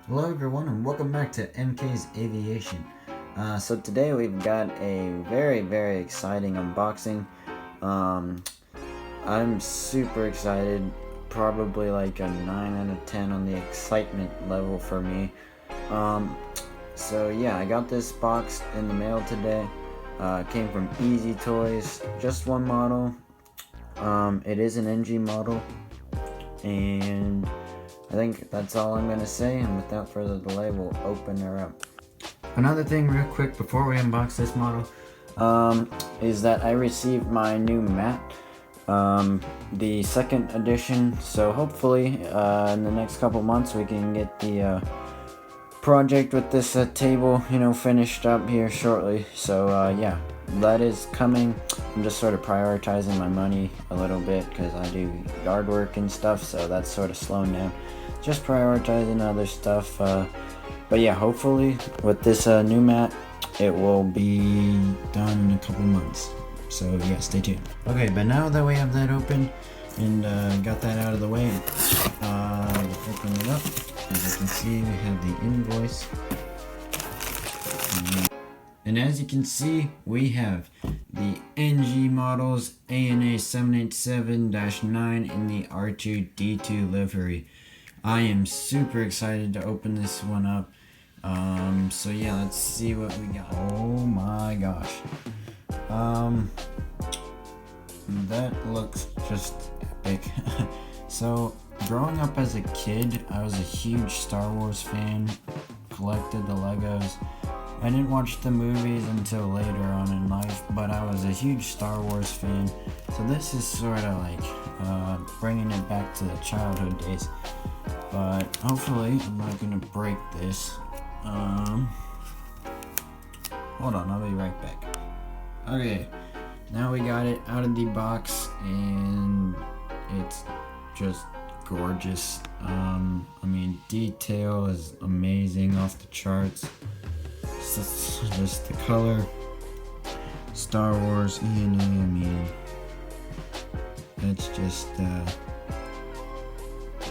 Hello everyone and welcome back to MK's Aviation. So today we've got a very exciting unboxing. I'm super excited, probably like a 9 out of 10 on the excitement level for me. So yeah, I got this box in the mail today. It came from Easy Toys, just one model. It is an NG model, and I think that's all I'm gonna say, and without further delay, we'll open her up. Another thing real quick before we unbox this model, is that I received my new mat, the second edition, so hopefully in the next couple months we can get the project with this table, finished up here shortly. So yeah, that is coming. I'm just sort of prioritizing my money a little bit because I do yard work and stuff, so that's sort of slowing down. Just prioritizing other stuff, but yeah, hopefully with this new mat it will be done in a couple months, so yeah, stay tuned. Okay, but now that we have that open and got that out of the way, we'll open it up. As you can see, we have the invoice, and as you can see, we have the NG models ANA 787-9 in the R2-D2 livery. I am super excited to open this one up. So yeah, let's see what we got. Oh my gosh. That looks just epic. So, growing up as a kid, I was a huge Star Wars fan, collected the Legos. I didn't watch the movies until later on in life, but I was a huge Star Wars fan. So this is sort of like bringing it back to the childhood days. But hopefully I'm not gonna break this. Hold on, I'll be right back. Okay, now we got it out of the box and it's just gorgeous. I mean, detail is amazing, off the charts. Just the color, Star Wars ENA, I mean, it's just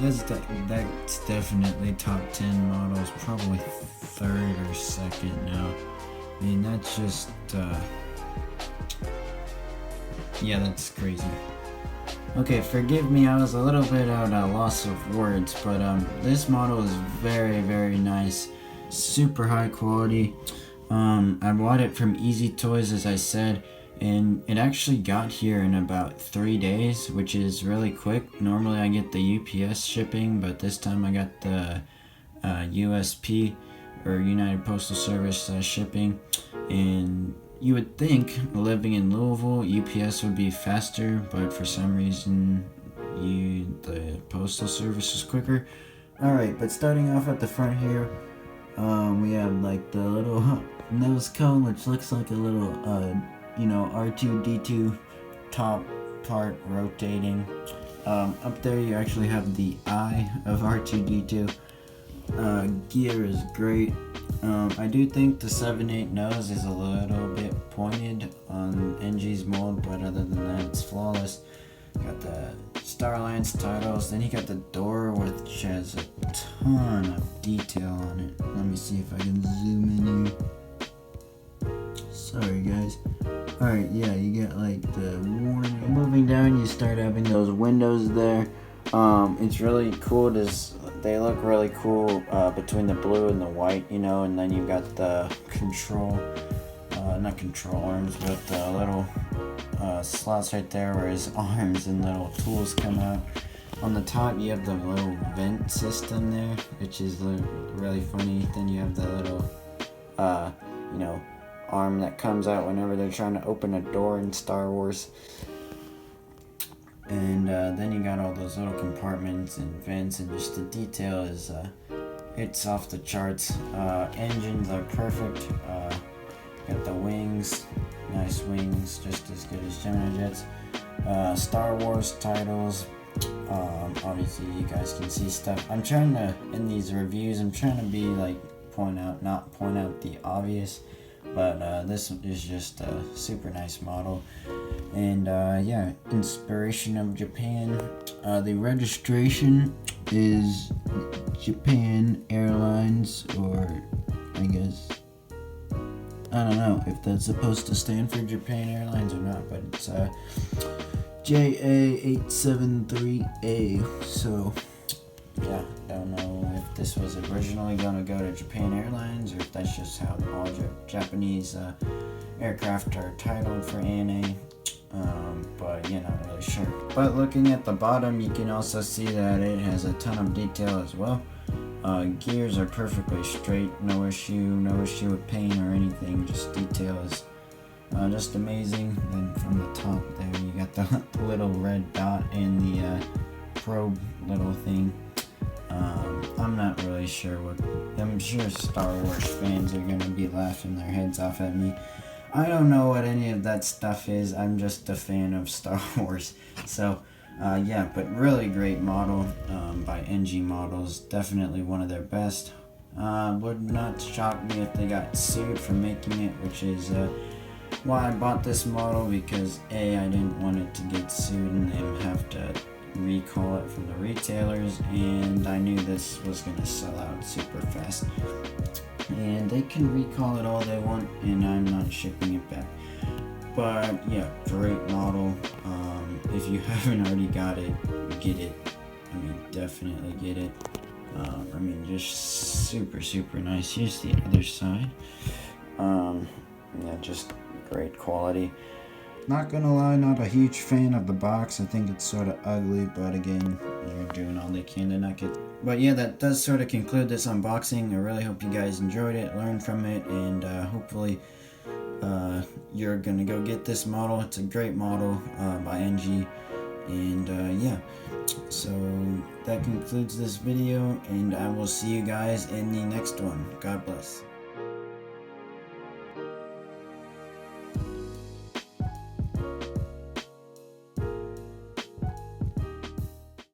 that's definitely top 10 models, probably third or second now. I mean, that's just yeah, that's crazy. Okay, forgive me, I was a little bit at a loss of words, but this model is very nice, super high quality. I bought it from Easy Toys, as I said, and it actually got here in about 3 days, which is really quick. Normally I get the UPS shipping, but this time I got the USP, or United Postal Service shipping. And you would think, living in Louisville, UPS would be faster, but for some reason the Postal Service is quicker. Alright, but starting off at the front here, we have like the little nose cone, which looks like a little R2-D2 top part rotating. Up there you actually have the eye of R2-D2. Gear is great. I do think the 7.8 nose is a little bit pointed on NG's mold, but other than that, it's flawless. Got the Starlines titles, then you got the door, which has a ton of detail on it. Let me see if I can zoom in here. Sorry guys. Alright, yeah, you got like the warning. Moving down, you start having those windows there. It's really cool. They look really cool between the blue and the white, and then you got the not control arms, but the little slots right there where his arms and little tools come out. On the top you have the little vent system there, which is really funny. Then you have the little arm that comes out whenever they're trying to open a door in Star Wars. And then you got all those little compartments and vents, and just the detail is it's off the charts. Engines are perfect. Got the wings, nice wings, just as good as Gemini jets. Star Wars titles. Obviously you guys can see stuff. I'm trying to, in these reviews, I'm trying to be like not point out the obvious, but this is just a super nice model. And yeah, inspiration of Japan. The registration is Japan Airlines, or I guess, I don't know if that's supposed to stand for Japan Airlines or not, but it's JA873A. So yeah, don't know if this was originally gonna go to Japan Airlines or if that's just how all Japanese aircraft are titled for ANA. But yeah, not really sure. But looking at the bottom, you can also see that it has a ton of detail as well. Gears are perfectly straight, no issue with paint or anything. Just detail is just amazing. Then from the top there, you got the little red dot and the probe little thing. I'm not really sure I'm sure Star Wars fans are gonna be laughing their heads off at me. I don't know what any of that stuff is. I'm just a fan of Star Wars. So, yeah, but really great model by NG Models. Definitely one of their best. Would not shock me if they got sued for making it, which is why I bought this model, because A, I didn't want it to get sued and then have to recall it from the retailers, and I knew this was going to sell out super fast. And they can recall it all they want, and I'm not shipping it back. But yeah, great model. If you haven't already got it, get it. I mean, definitely get it. I mean, just super nice. Here's the other side. Yeah, just great quality. Not gonna lie, not a huge fan of the box. I think it's sort of ugly, but again, you're doing all they can to not get. But yeah, that does sort of conclude this unboxing. I really hope you guys enjoyed it, learned from it, and hopefully you're gonna go get this model. It's a great model by NG, and yeah. So that concludes this video, and I will see you guys in the next one. God bless.